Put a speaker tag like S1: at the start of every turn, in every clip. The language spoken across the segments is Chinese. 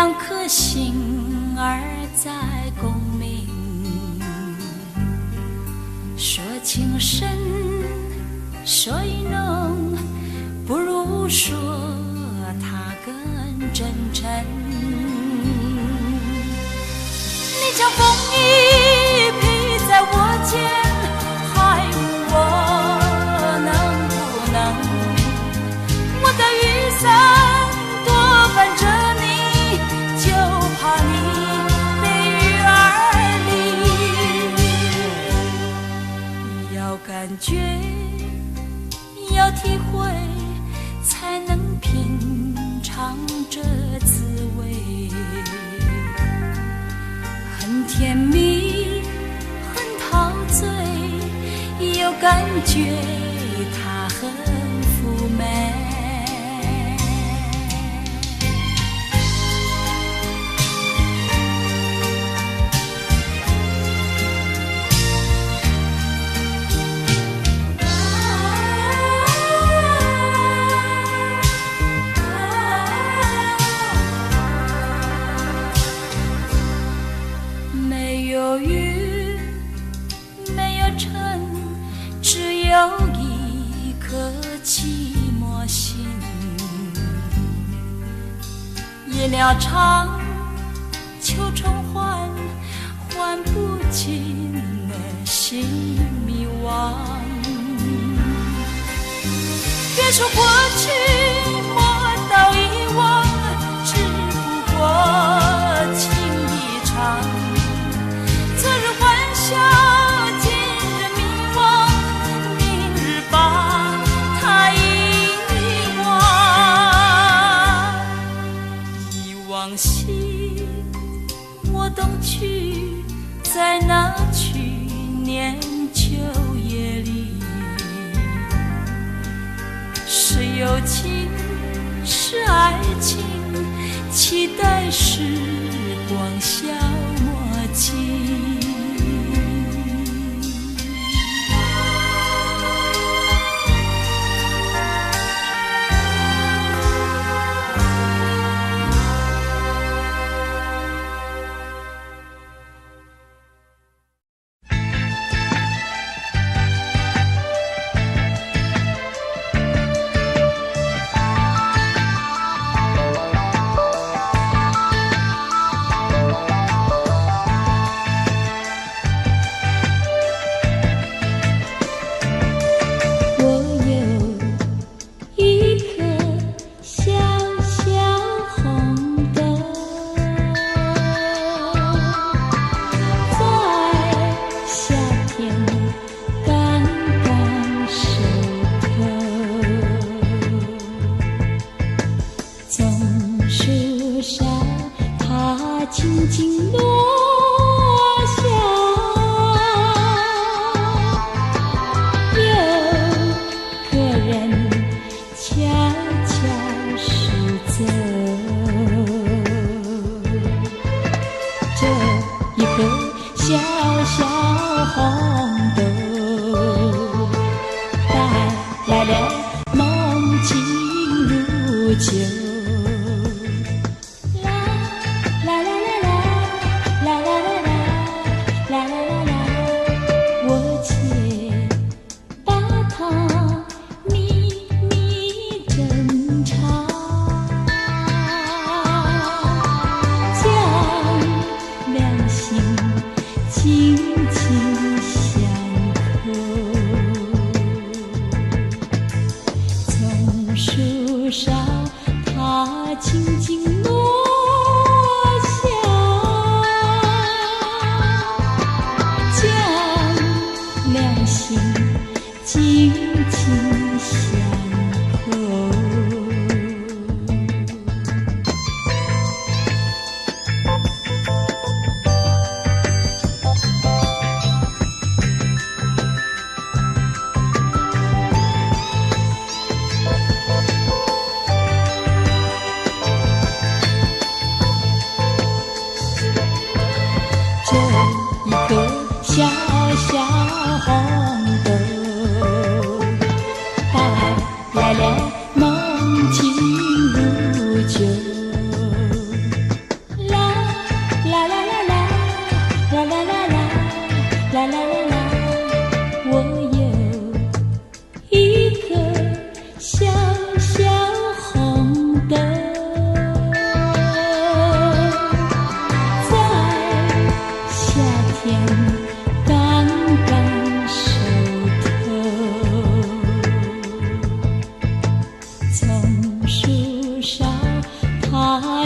S1: 两颗心儿在共鸣，说情深，说意浓，不如说它更真诚。你将风衣披在我肩，还问我能不能，我的雨伞多伴着你，就怕你背雨而离。要感觉，要体会，才能品尝这滋味。很甜蜜，很陶醉，有感觉，它很妩媚。有一颗寂寞心，夜鸟唱，秋虫唤，唤不尽的心迷惘。别说过去，莫道遗忘，只不过情一场。昨日欢笑，往昔我懂去，在那去年秋夜里，是友情，是爱情，期待时光消磨尽。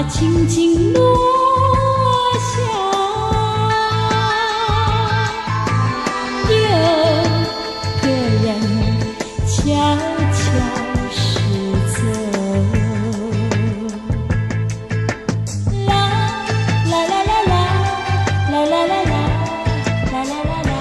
S1: 轻轻落下，有个人悄悄驶走。啦啦啦啦啦，啦啦啦啦，啦啦啦啦。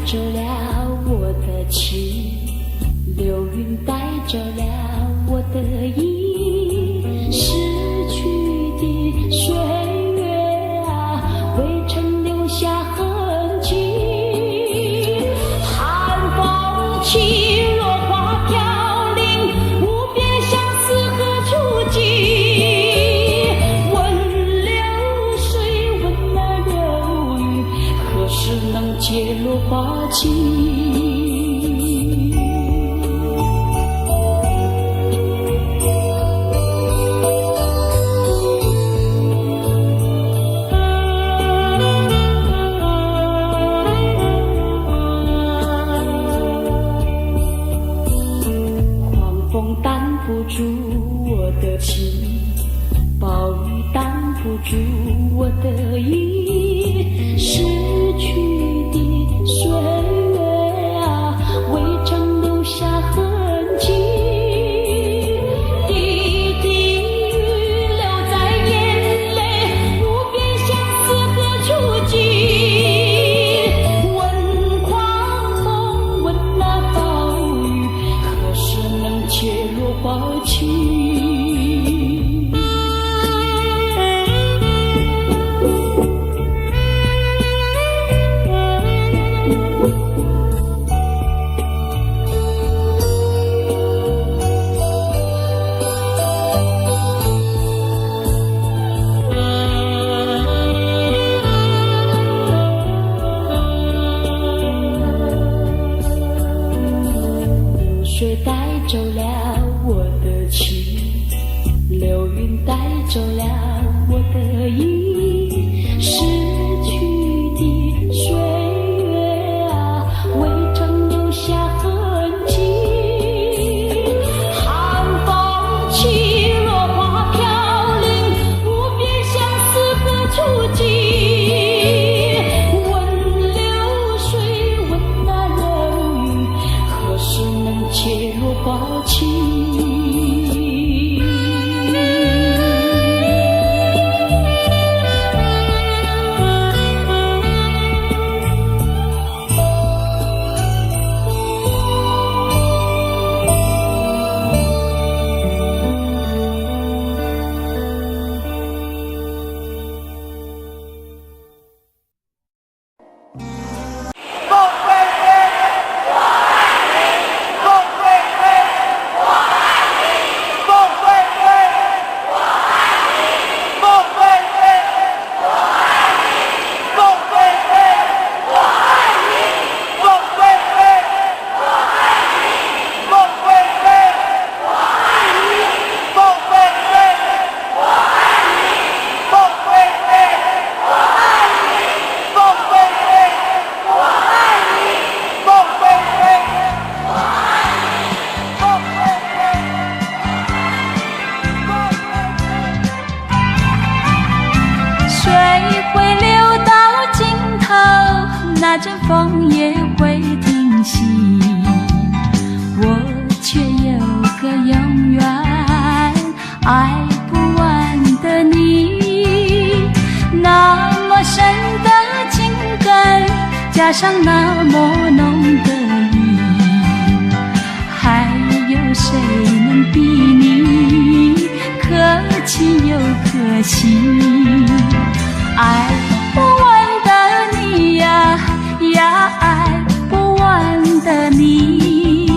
S2: 着了我的情，流云带着了我的意，逝去的岁月啊，未曾留下痕迹。寒风起，落花飘零，无边相思何处寄？问流水，问那流云，何时能解落花情？狂风挡不住我的情，暴雨挡不住我的意，逝去的岁月啊，未曾留下痕迹。滴滴雨流在眼泪，无边相思何处寄？问狂风，问那暴雨，何时能解落花情？水带走了我的情，流云带走了我的意，逝去的岁月啊，未曾留下痕迹。寒风起，落花飘零，无边相思何处寄？问流水，问那流云，何时能解落花情？
S1: 阵风也会停息，我却有个永远爱不完的你。那么深的情感，加上那么浓的意，还有谁能比你可亲又可惜？爱不完的你呀呀，爱不完的你，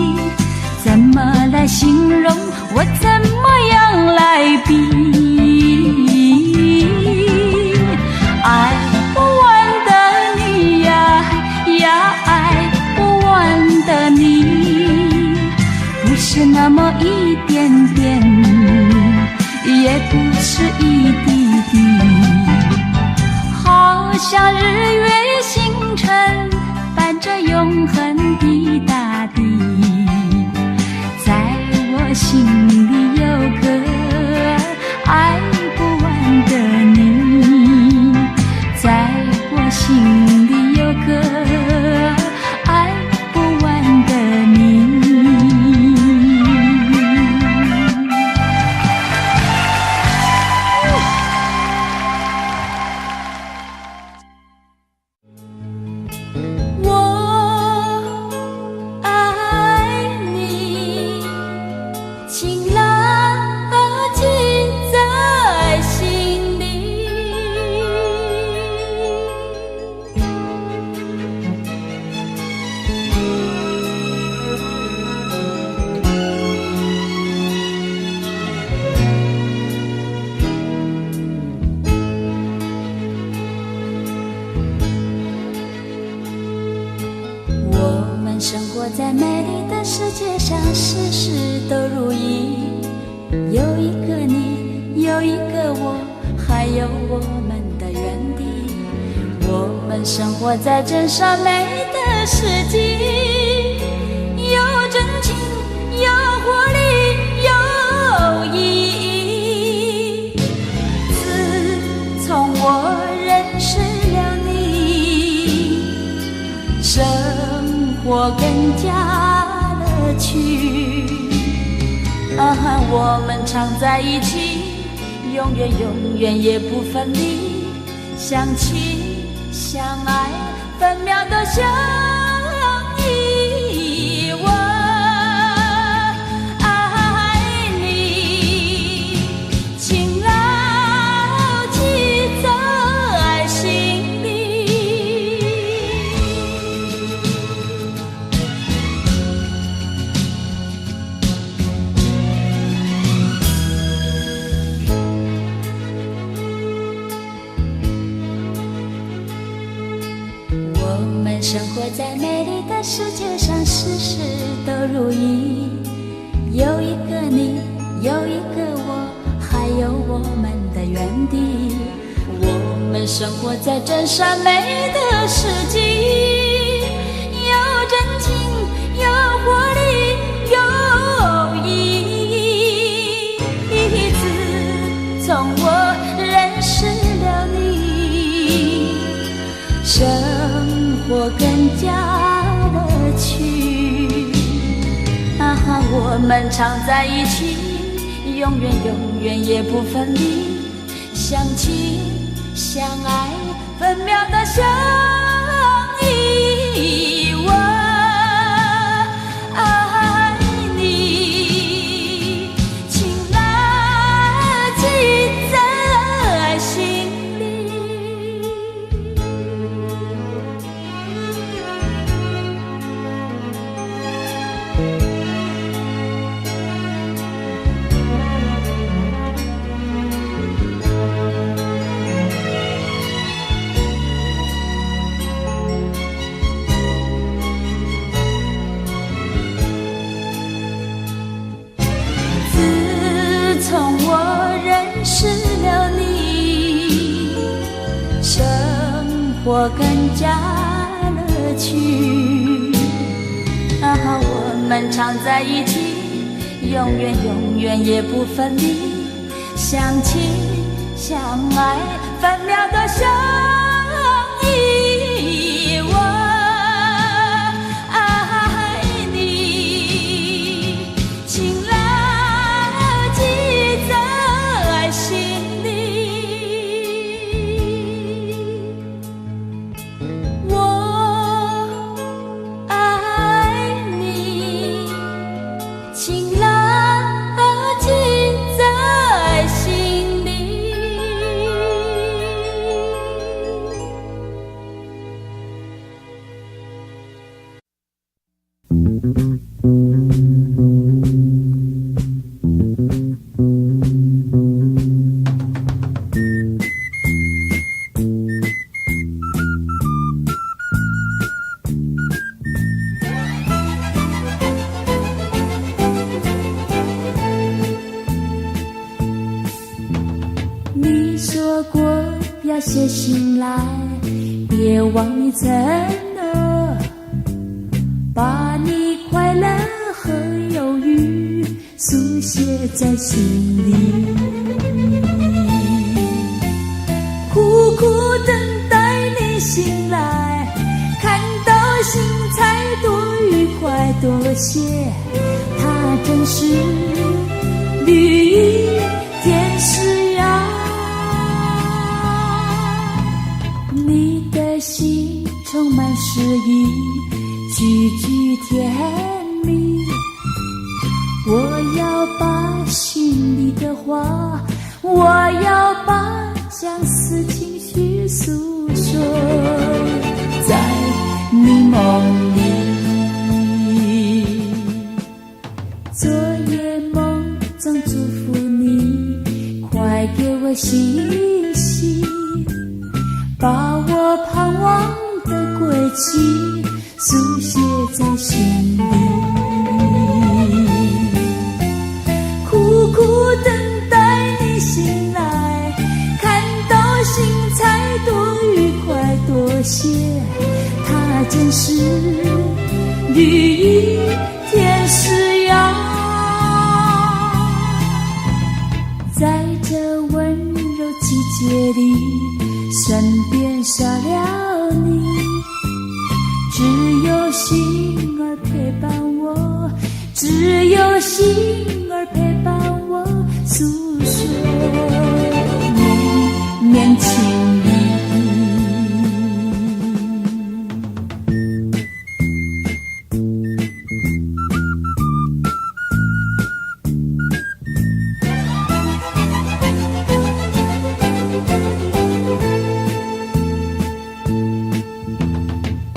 S1: 怎么来形容？我怎么样来比？爱不完的你呀呀，爱不完的你，不是那么一点点，也不是一滴滴，好像日月星辰伴着永恒的大地。在我心里有个爱不完的你，在我心里有个爱不完的你。生活在美丽的世界上，事事都如意。有一个你，有一个我，还有我们的原地。我们生活在真善美的世纪，有真情，有活力，有意义。自从我认识了你，生活更加乐趣我们常在一起，永远永远也不分离，相亲相爱，分秒都相依。我爱你，请牢记在心里。生活在美丽的世界上，事事都如意。有一个你，有一个我，还有我们的原地。我们生活在真善美的世纪，有真情，有活力，有意义。自从我认识了你，生活更加乐趣我们常在一起，永远永远也不分离，相亲相爱，分秒的相依。我爱你，请牢记在心里。从我认识了你，生活更加乐趣我们常在一起，永远永远也不分离，相亲相爱，分秒都相依。我
S2: 你说过要写信来，别忘你承诺，把你快乐和忧郁书写在心里，苦苦等待你醒来，看到心才多愉快多些，它真是绿意天使呀，你的心充满诗意，句句甜蜜，我要把心里的话，我要把相思情绪诉说在你梦里，昨夜梦中祝福你，快给我信息，把我盼望的归期书写在心里，苦苦等待你醒来，看到心才多愉快多些，它真是绿意天使呀，在这温柔季节里，身边少了你，只有心儿陪伴我，只有心儿陪伴我诉说绵绵情意。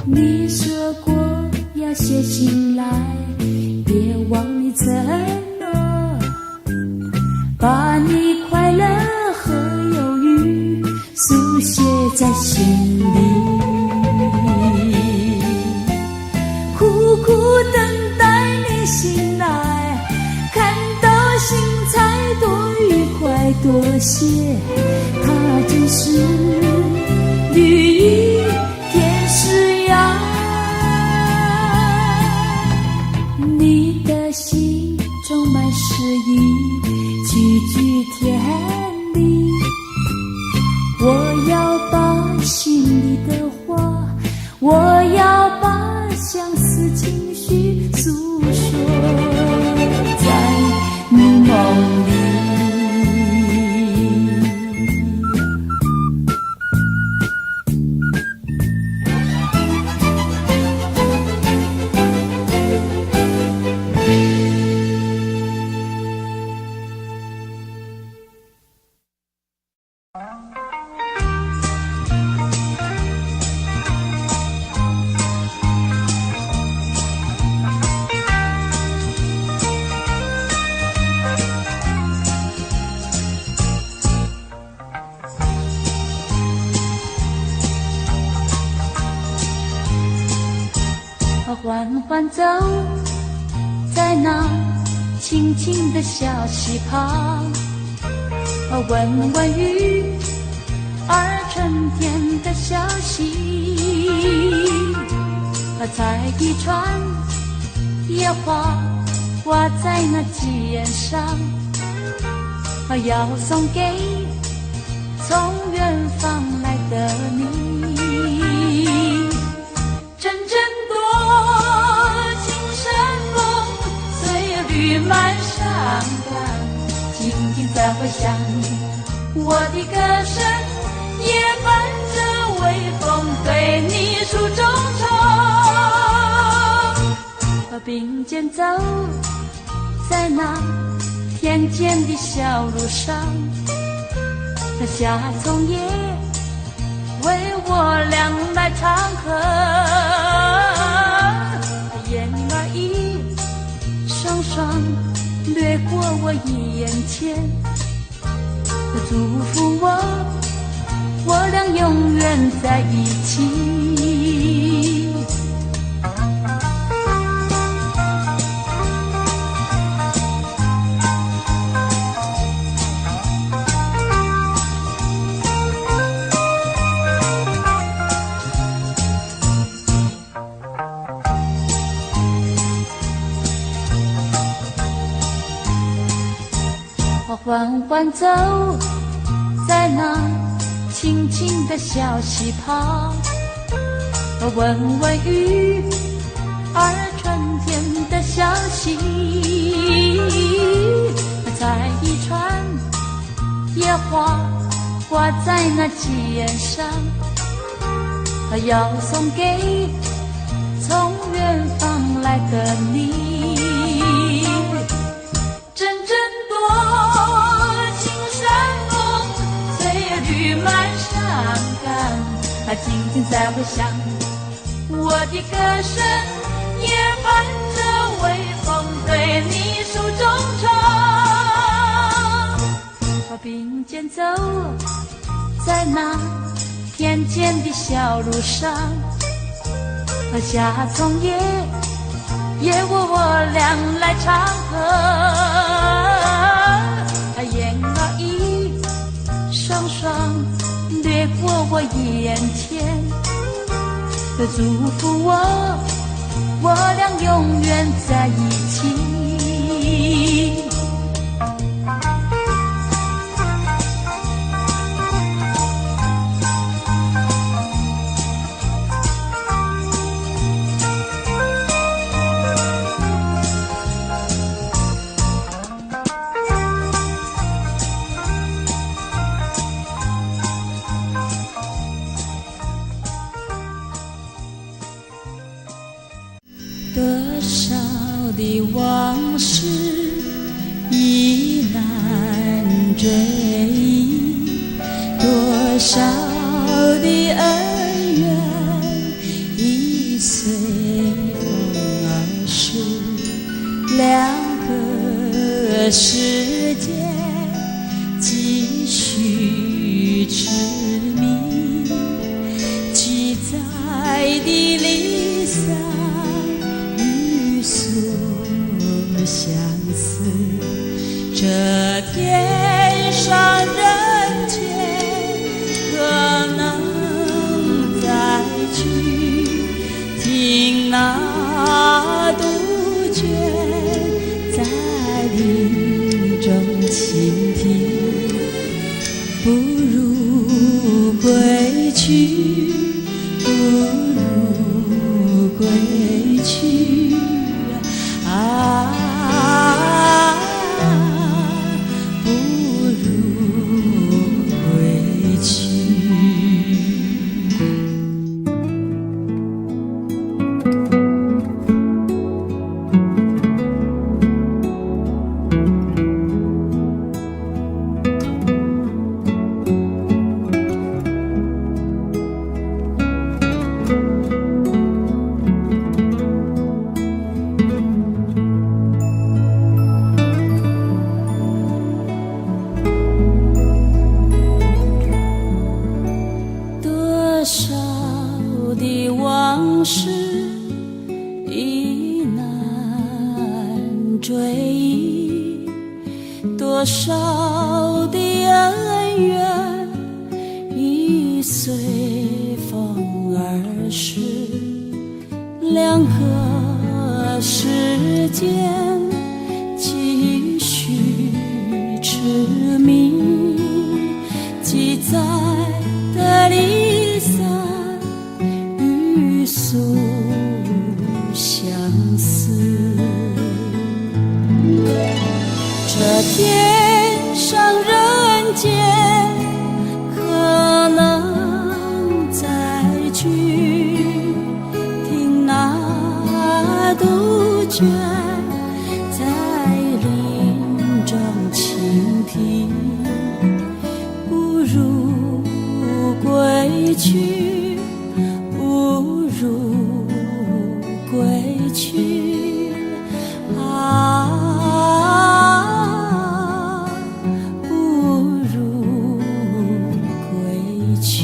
S2: 你说过要写信来，别忘你承诺，把你快乐和忧郁书写在心里，苦苦等待你醒来，看到心才多愉快多些，它真是绿意天使呀，你的心充满诗意，句句甜蜜，我要把心里的话，我要把相思情绪诉说在你梦里。缓缓走在那清清的小溪旁，闻闻雨儿春天的消息，采一串野花挂在那枝叶上，要送给从远方来的你。阵阵多情山风，岁绿满山岗，静静在回响。我的歌声也伴着微风，对你诉衷肠。并肩走在那田间的小路上，夏虫也为我俩来唱和，燕儿一双双掠过我眼前，祝福我俩永远在一起。
S1: 缓走在那清清的小溪旁，闻闻鱼儿春天的消息，采一串野花挂在那肩上，要送给从远方来的你。阵阵多情山风岁月绿满山岗，静静在回响，我的歌声也伴着微风对你手中唱，并肩走在那田间的小路上，夏从夜我俩来唱和，燕儿一双双掠过我眼前，祝福我俩永远在一起。多少的往事已难追忆，多少的恩怨已随风而逝，两个世界继续痴迷，记载的离散相思，这天上人间可能再聚，听那杜鹃在林中倾听，不如归去，不如归去啊，不如归去。多少的往事已难追忆，多少的恩怨已随风而逝，两个世间继续痴迷，记载的离散欲诉相思，这天上人间可能再聚，听那杜鹃在林中倾听，不如归去，不如归去啊，不如归去。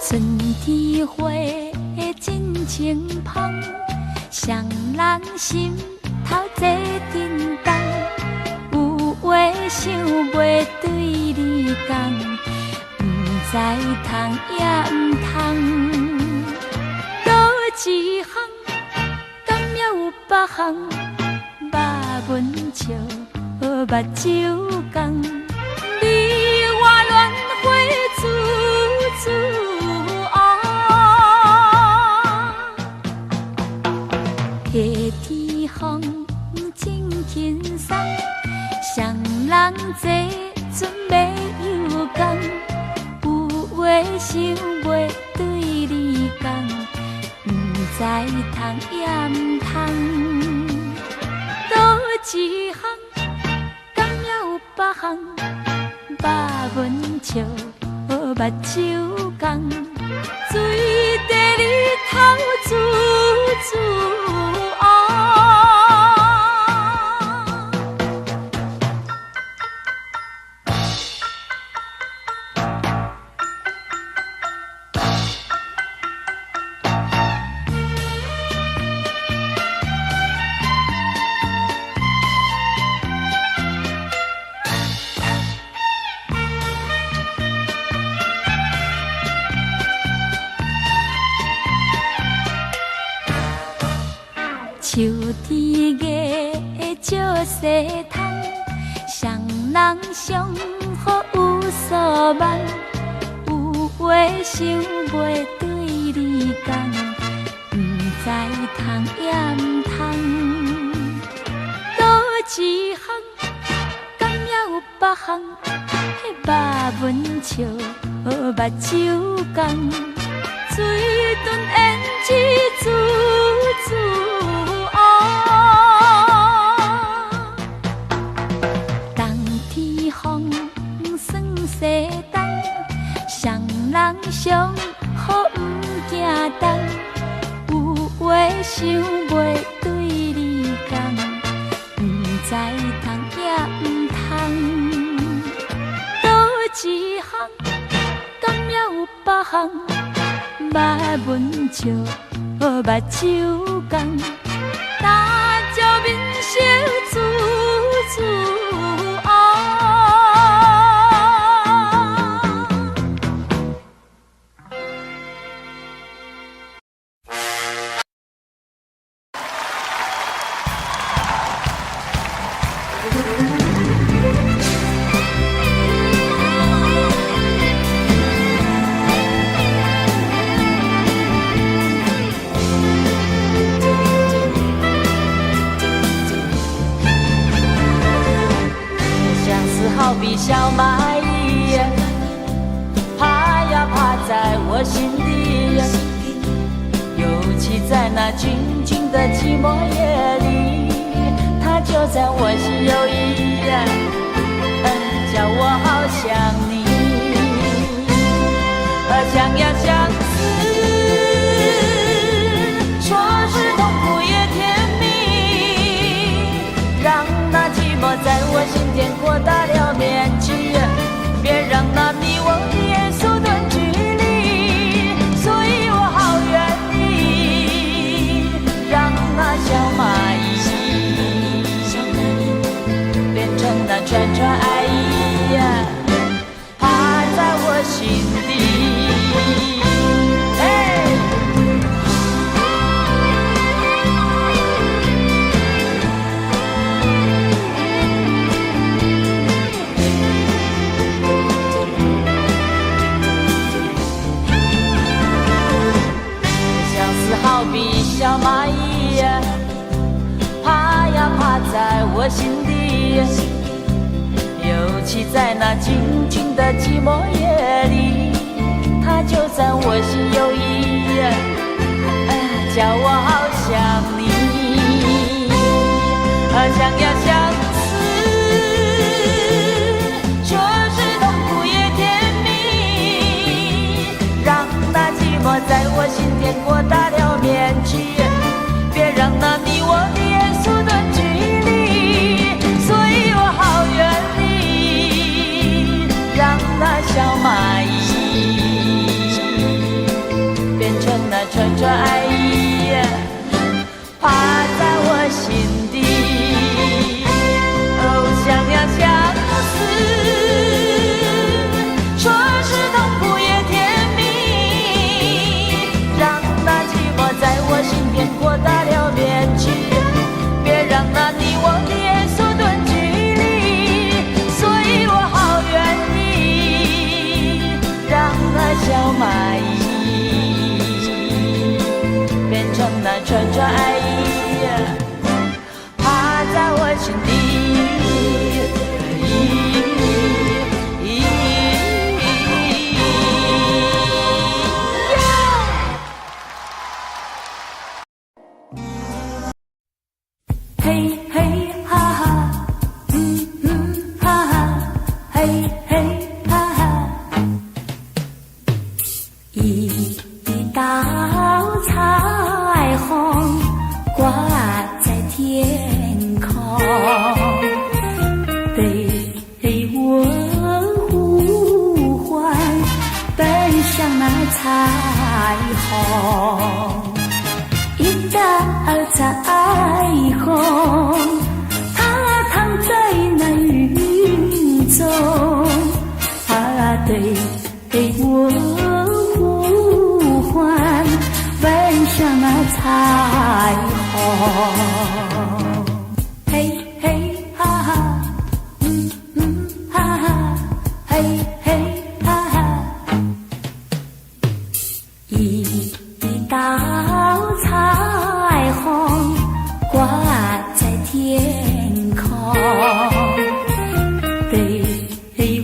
S1: 春天花真清芳，双人心头坐叮当，有话想袂对你讲，不知通也不通。倒一项，敢也有别项，肉文笑，目睭红，你我恋花处处。夏天风真轻松，双人坐船袂有讲，有话想袂对你讲，不知通也不通。倒一项，敢也有别项，肉文笑，目睭红，水地里头处处。秋天月照西窗，双人相好有所望，有话想袂对你讲，不知通也不通。倒一项，敢也有别项，肉文笑，目睭红，水顿胭脂处处。冬天风霜西东，双人相好不惊冻，有话想袂对你讲，不知通也不通。倒一项，敢也有别项，肉文笑，目睭红。大鸟面笑处处
S3: 好比小蚂蚁，爬呀爬在我心底，尤其在那静静的寂寞夜里，它就在我心有意，叫我好想你，想呀相思，说是痛苦也甜蜜，让那寂寞在我心间扩大了面积，别让那你我的眼缩短距离，所以我好愿意让那小蚂蚁变成那串串爱意，爬在我心底。好比小蚂蚁，爬呀爬在我心底，尤其在那静静的寂寞夜里，它就在我心有意，叫我好想你，想呀相思，说是痛苦也甜蜜，让那寂寞在我心间扩大了面积，别让那你我的眼缩短距离，所以我好愿意让那小蚂蚁蚂蚁，变成那串串爱意，趴在我心底。
S1: 嘿嘿哈哈，哈哈，嘿嘿哈哈，一道彩虹挂在天空，对我呼唤，奔向那彩虹。一道彩虹，它躺在那云中，对我呼唤，奔向那彩虹。嘿嘿哈哈，哈哈，嘿嘿哈哈，一道彩虹挂在天空，对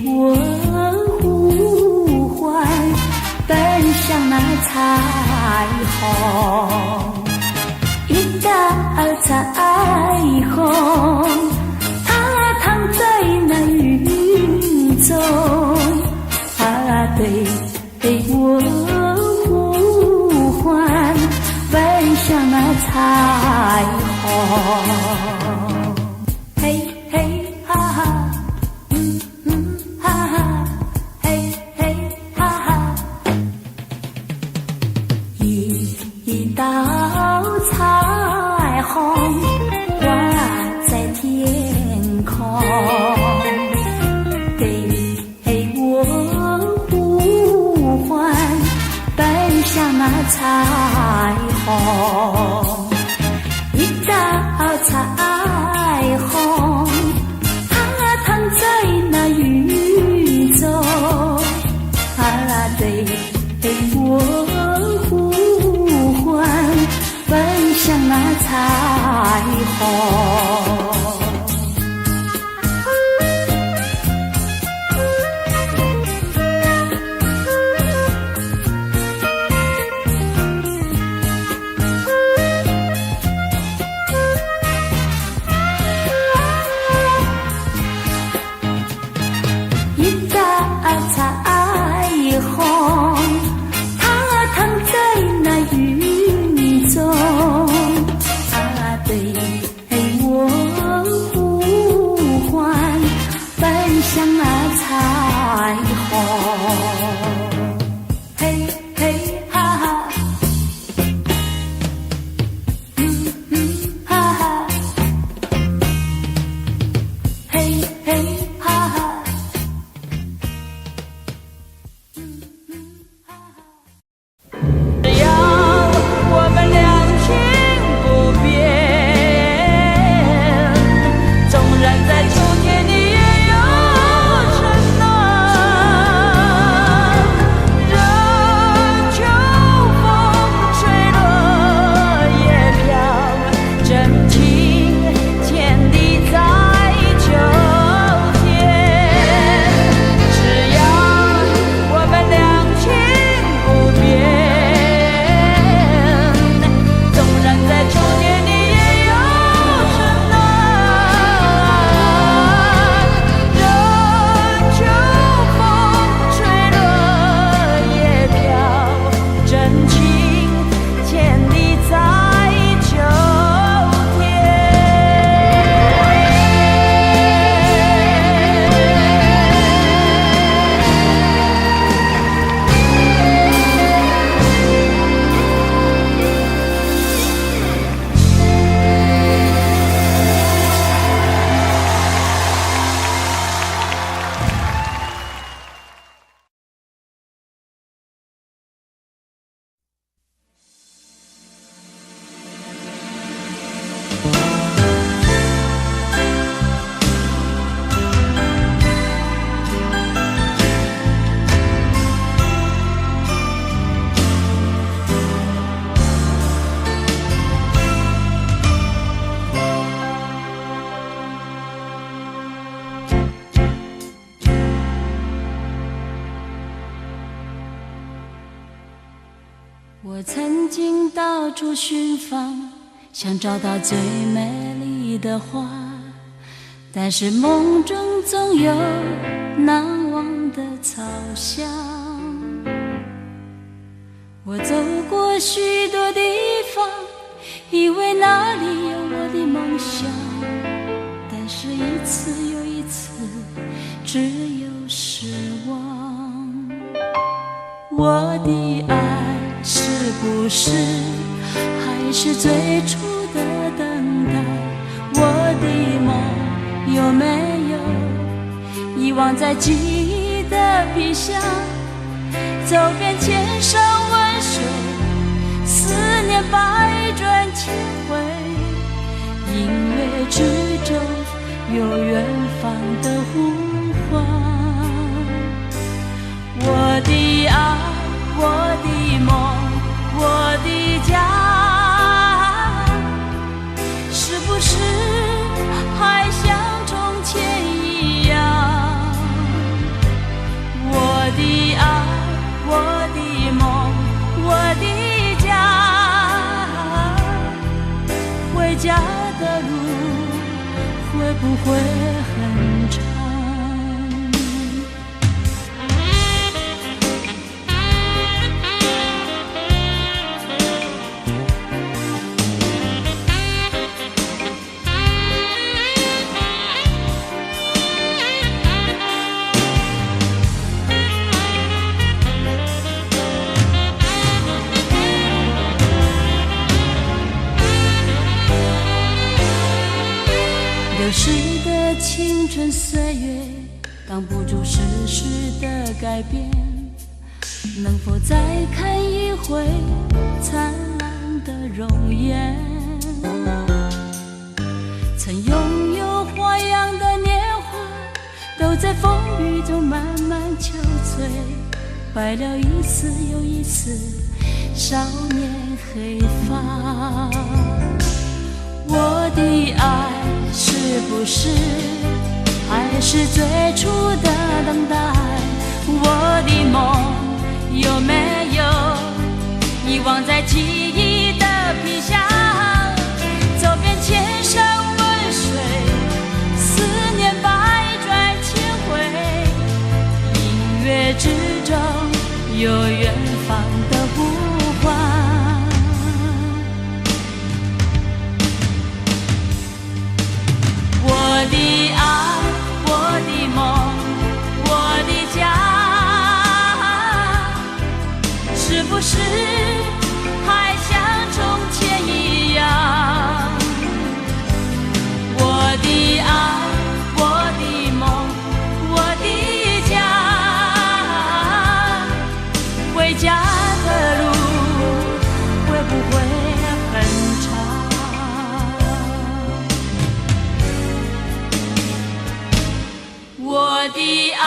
S1: 我呼唤，奔向那彩虹。一道彩虹，它躺在那云中，对我呼唤，奔向那彩虹。嘿嘿哈哈，哈哈，嘿嘿哈哈，一道彩虹挂在天空，对我呼唤，奔向那彩虹。一道彩虹，它躺在那云中，对我呼唤，奔向那彩虹。一道彩虹，它躺在那云中，对我我曾经到处寻访，想找到最美丽的花，但是梦中总有难忘的草香。我走过许多地方，以为那里有我的梦想，但是一次又一次，只有失望。我的爱是不是还是最初的等待？我的梦有没有遗忘在记忆的皮箱？走遍千山万水，思念百转千回，音乐之中有远方的呼唤。我的爱，我的梦，我的家，是不是还像从前一样？我的爱，我的梦，我的家，回家的路会不会很长？流逝的青春岁月，挡不住世事的改变。能否再看一回灿烂的容颜？曾拥有花样的年华，都在风雨中慢慢憔悴，白了一次又一次少年黑发。我的爱是不是还是最初的等待？我的梦有没有遗忘在记忆的皮箱？走遍千山万水，思念百转千回，音乐之中有远方的呼唤。我的爱，我的梦，我的家，是不是还像从前一样？我的爱，我的梦，我的家，回家的路会不会很长？我的爱，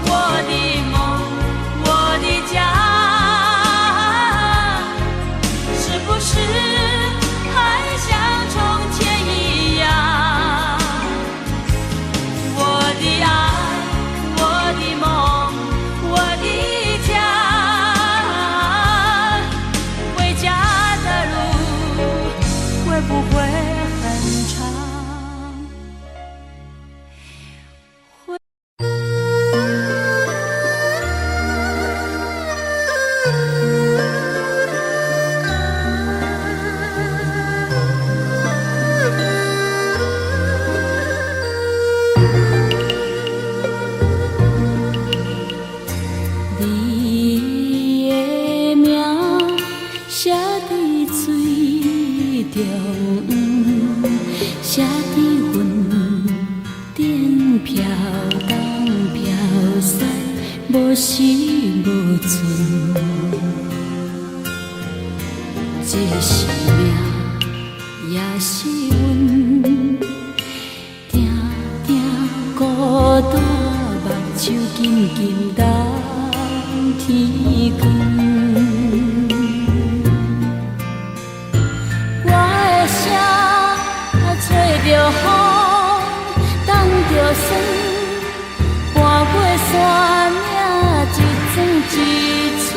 S1: 我的梦，我的家，是不是还像从前一样？我的爱，我的梦，我的家，回家的路会不会很长？无时无存，这是命，也是运。定定孤单，目睭紧紧等天光。我的声吹着风，挡着霜，搬过山。一寸一寸，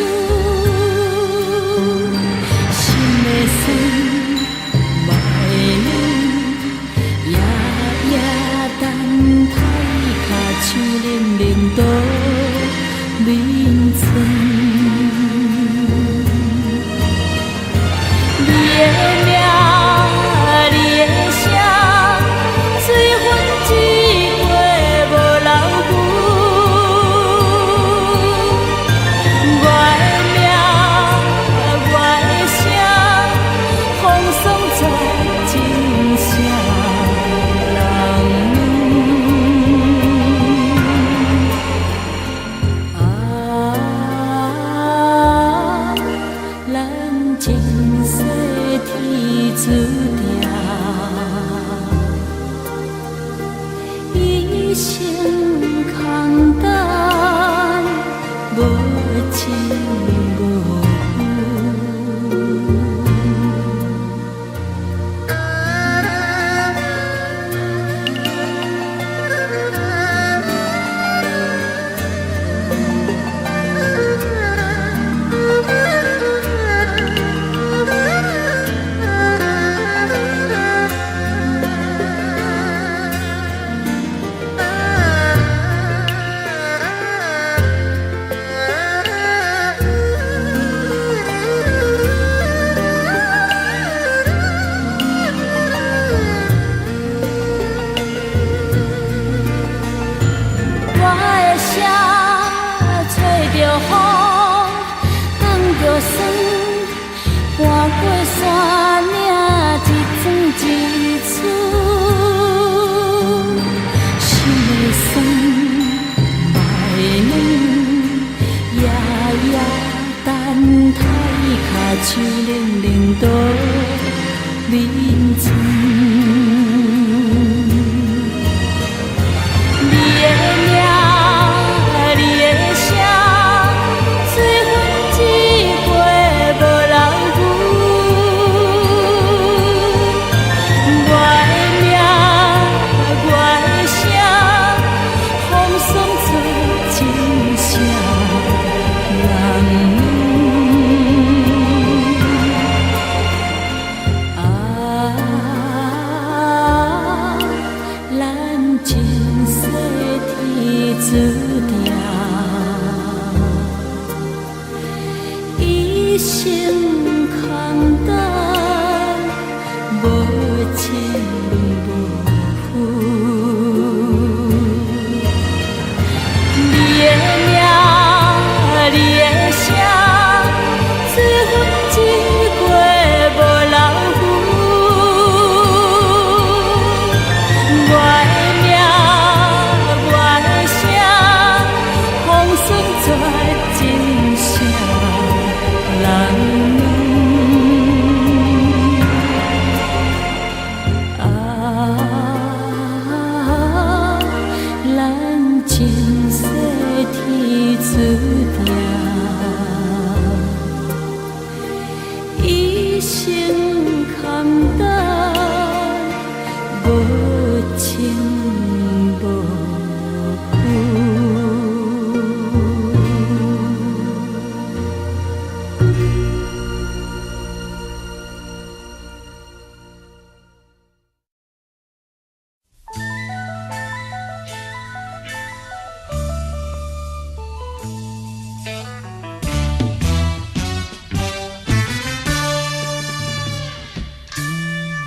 S1: 脚手冷冷倒眠床。你的名，你的声，水分一杯无人负。我的名，我的声，风霜做真声人。注定一生空等，无情无负。你的名，你的声，水分一过无人负。我的名。真声人咱前世天注定，一生空等，无情无负。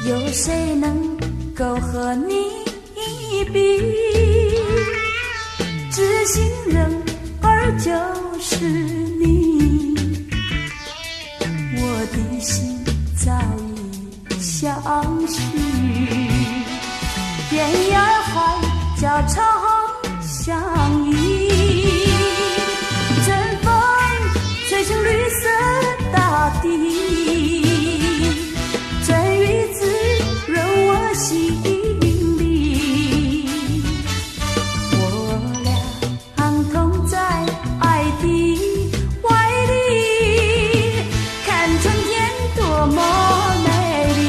S1: 有谁能够和你比？知心人儿就是你，我的心早已相许。天涯海角常相依，阵风吹醒绿色大地。心里，我俩同在爱的怀里，看春天多么美丽。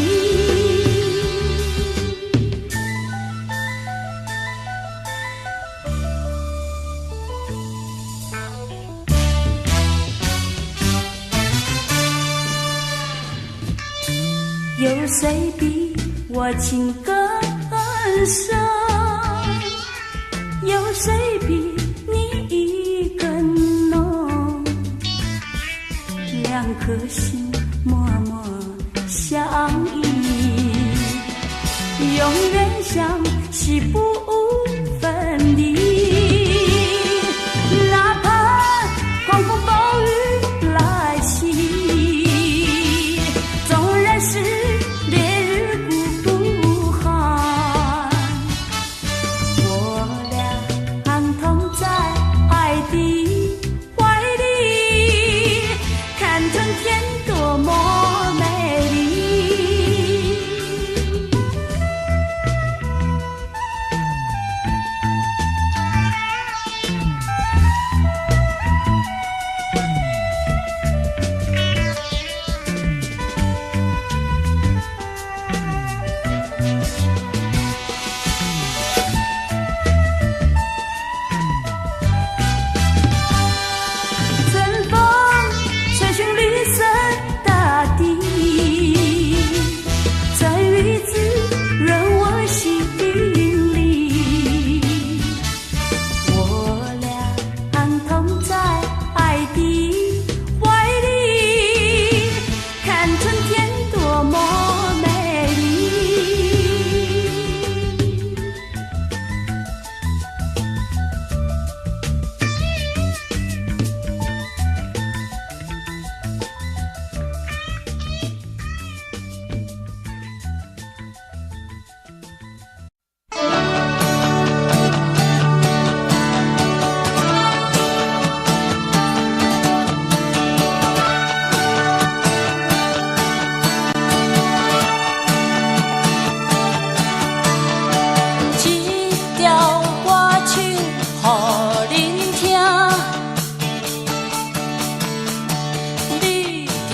S1: 有谁比我情更深？有谁比你更浓？两颗心默默相依，永远相惜不分离。哪怕狂风暴雨来袭，纵然是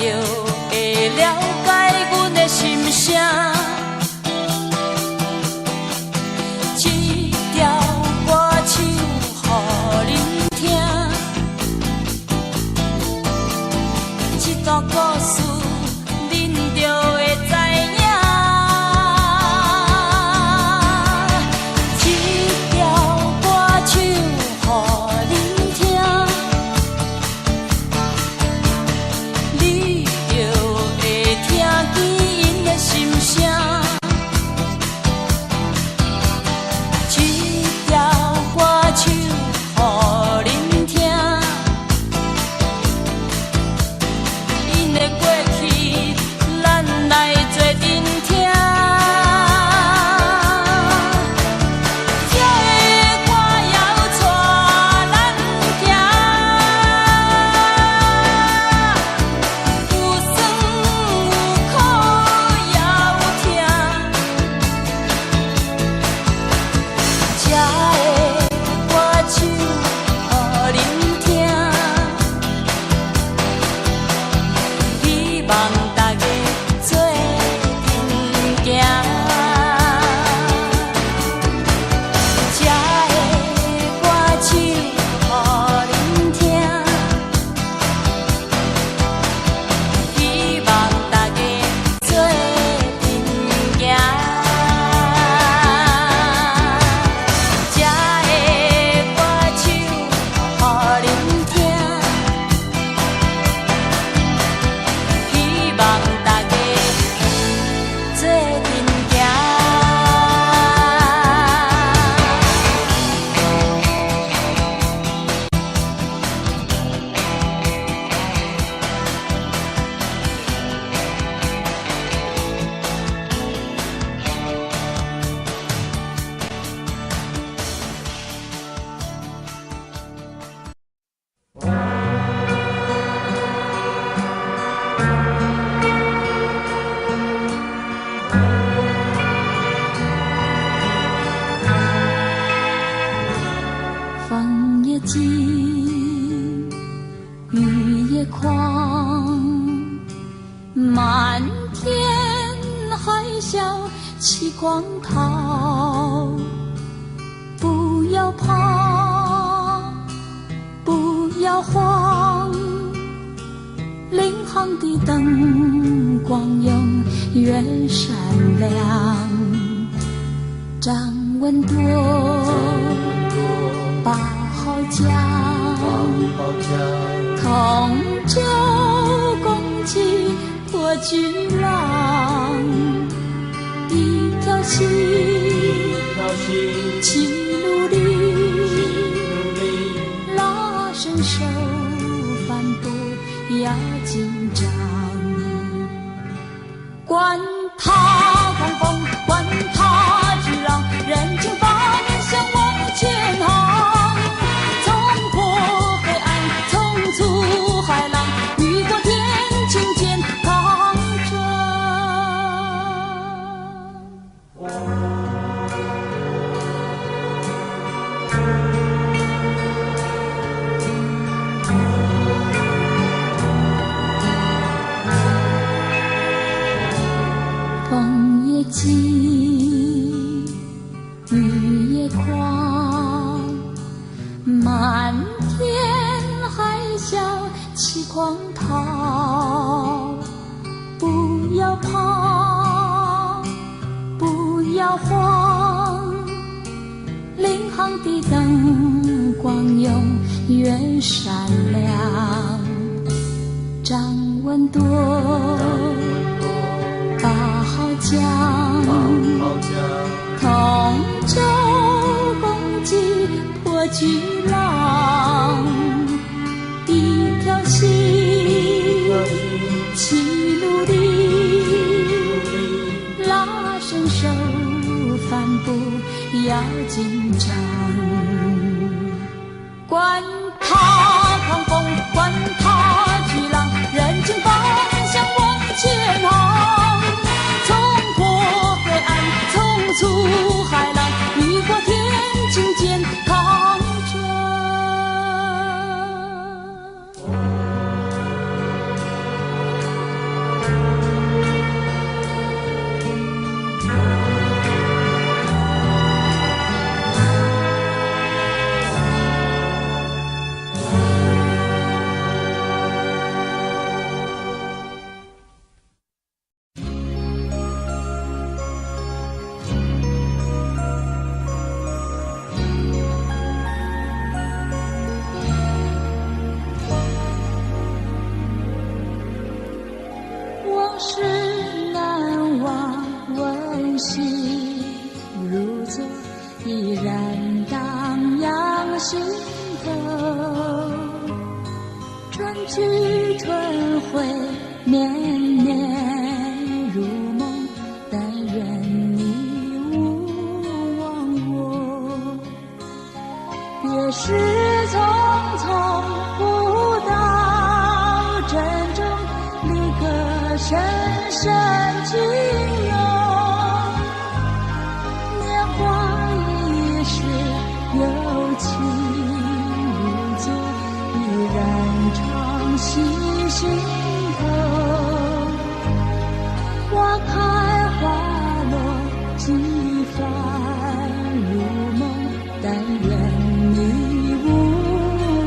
S1: 就会了解阮的心声。这条歌唱予恁听，这段故事恁就会知影。这条歌唱予恁听，你就会听见因的心声。这条歌唱予恁听，因的过去，咱来做阵听。这个歌谣带咱行，有酸有苦也有痛。这个歌唱予恁听，希望大家做阵行。这个歌唱予恁听，希望大家做阵行。这个歌唱予恁听，希望大家做阵行。风也急，雨也狂，漫天海啸起狂涛。不要怕，不要慌，领航的灯光永远闪亮。张文多8号江，同舟共济破巨浪。一条溪，七路里，拉伸手，帆不要紧张。管他狂风，管他巨浪，人情把面向往前航。冲破黑暗，冲出海浪，雨过天晴健康着。风也急，雨也狂，漫天海啸起狂涛。不要怕，不要慌，领航的灯光永远闪亮。张文多8号江，同舟共济破巨浪。一条溪，七路里，拉伸手，帆不要紧张。管他狂风，管他巨浪，人情把面向往前航。冲破黑暗，冲出海浪，雨过天晴健康着。
S2: 事难忘，温馨如昨，依然荡漾心头。春去春回，年年如梦，但愿你勿忘我。别时匆匆，不到珍重，离歌深深情浓。年华易逝，有情如昨，依然常系心头。花开花落，几番如梦，但愿你勿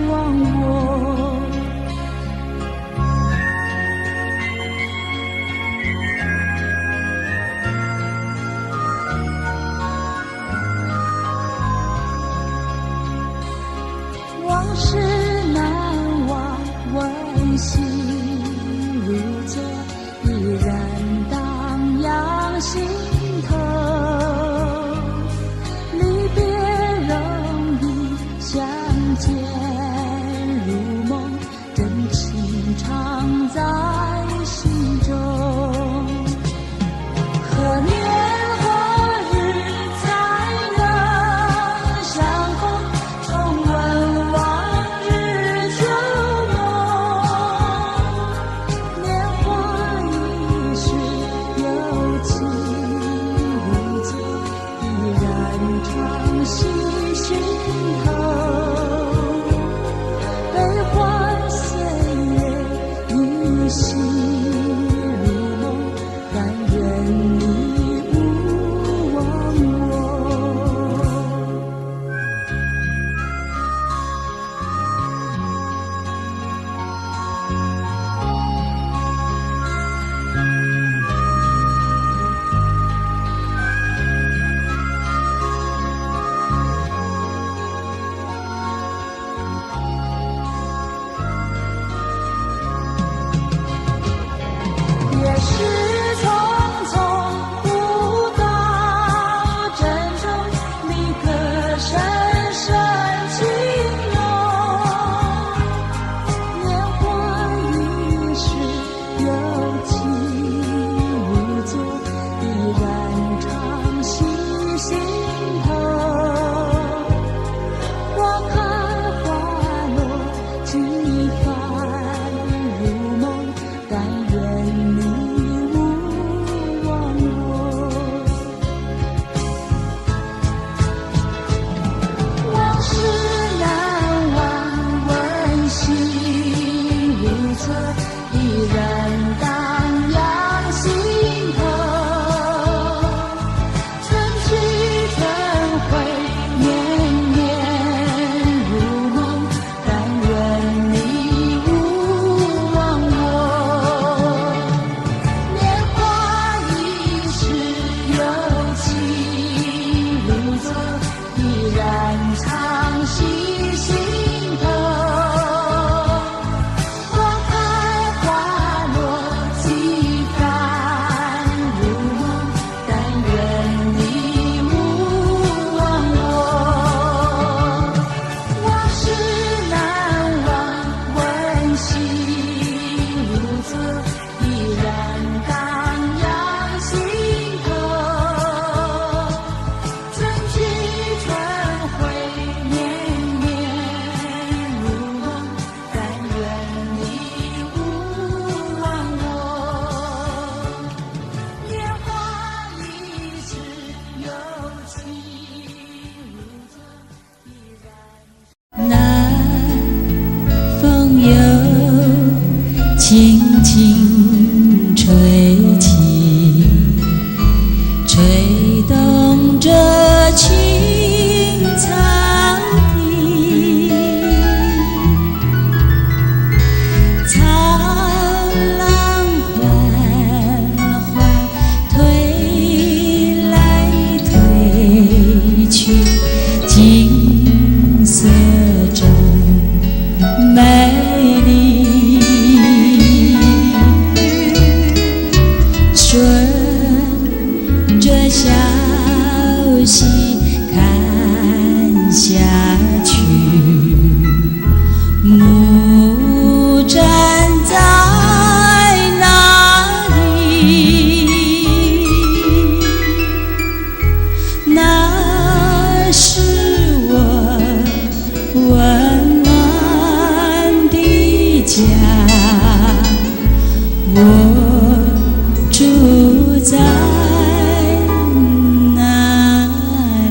S2: 忘我。往事难忘，温馨如昨，依然荡漾心头。离别容易，相见如梦，真情常在心中。何年何日才能相逢，重温往日旧梦。年华易逝，有情如昨，依然常系心头。悲欢岁月，依稀如梦，但愿你勿忘我。也是匆匆，不到珍重，离歌深深情浓。年华易逝，有情如昨，依然常系心头。花开花落，几番如梦，但愿你勿忘我。往事难忘，温馨如昨，依然荡漾心头。春去春回，年年如梦，但愿你勿忘我。年华易逝，有情如昨，依然常系心头。花开花落，
S1: 我住在哪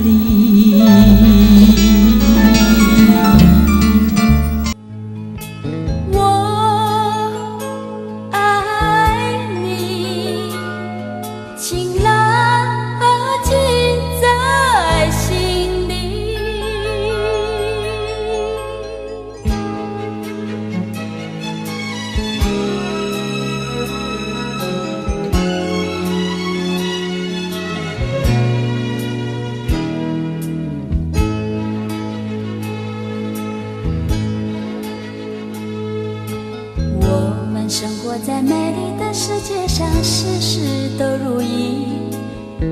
S1: 里？我爱你，情牢记在心里。我们生活在美丽的世界上，事事都如意。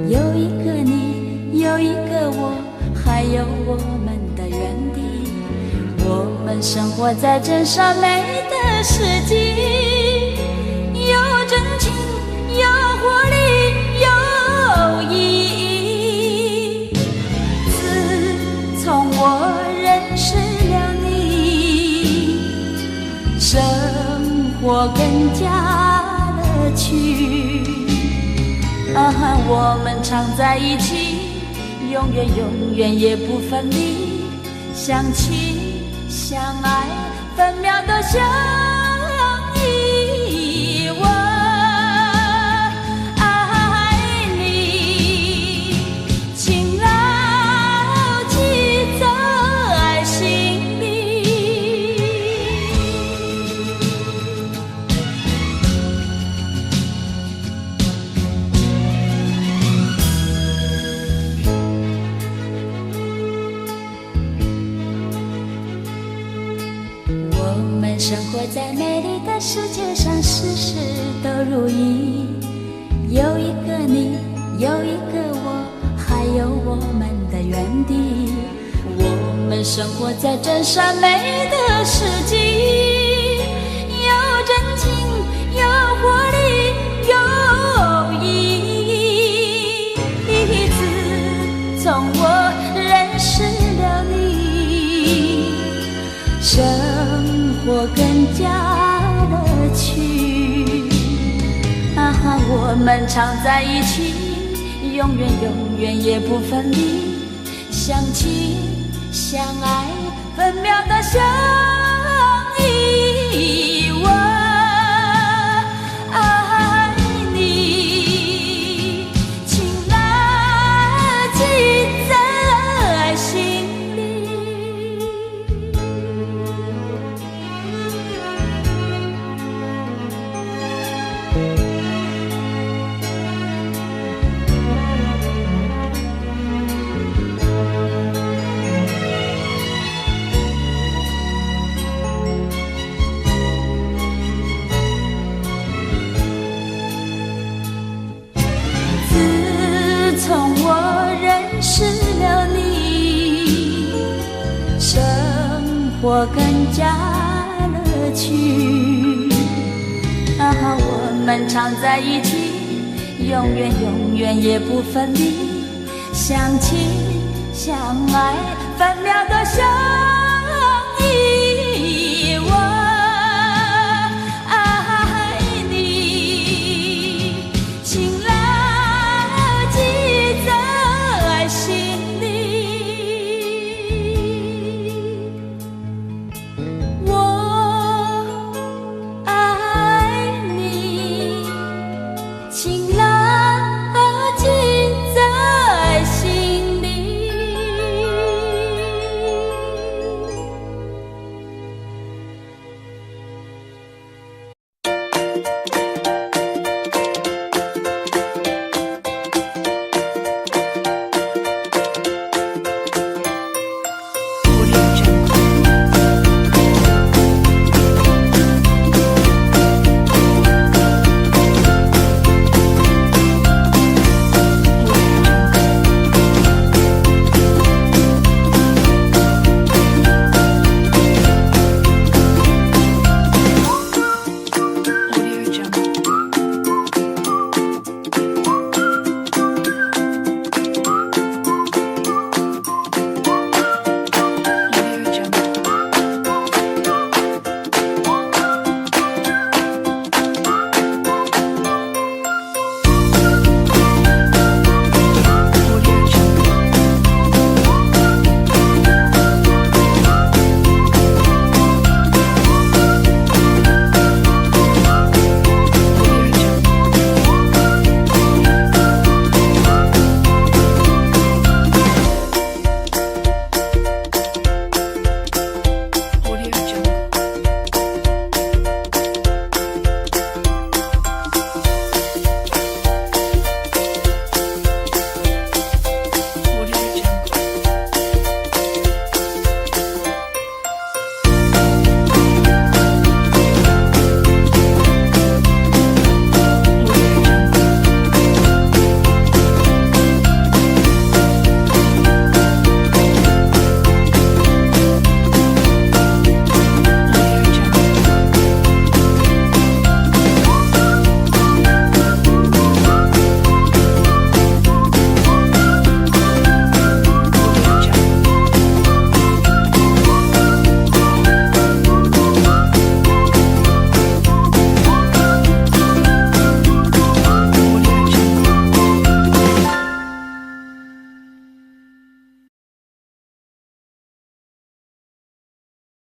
S1: 有一个你，有一个我，还有我们的原地。我们生活在真善美的世纪，有真情，有活力，有意义。自从我认识了你，生活更加乐趣。我们常在一起，永远永远也不分离，相亲相爱，分秒都相依。我爱你，情牢记在心里。我们生活在美丽的世界上，事事都如意。有一个你，有一个我，还有我们的原地。我们生活在真善美的世纪，有真情，有活力，有意义。自从我认识了你，生活更加乐趣。我们常在一起，永远永远也不分离，相亲相爱，分秒都相依。我爱你，情牢记在心里。自从我认识了你，生活更加乐趣。我们常在一起，永远永远也不分离，相亲相爱，分秒都相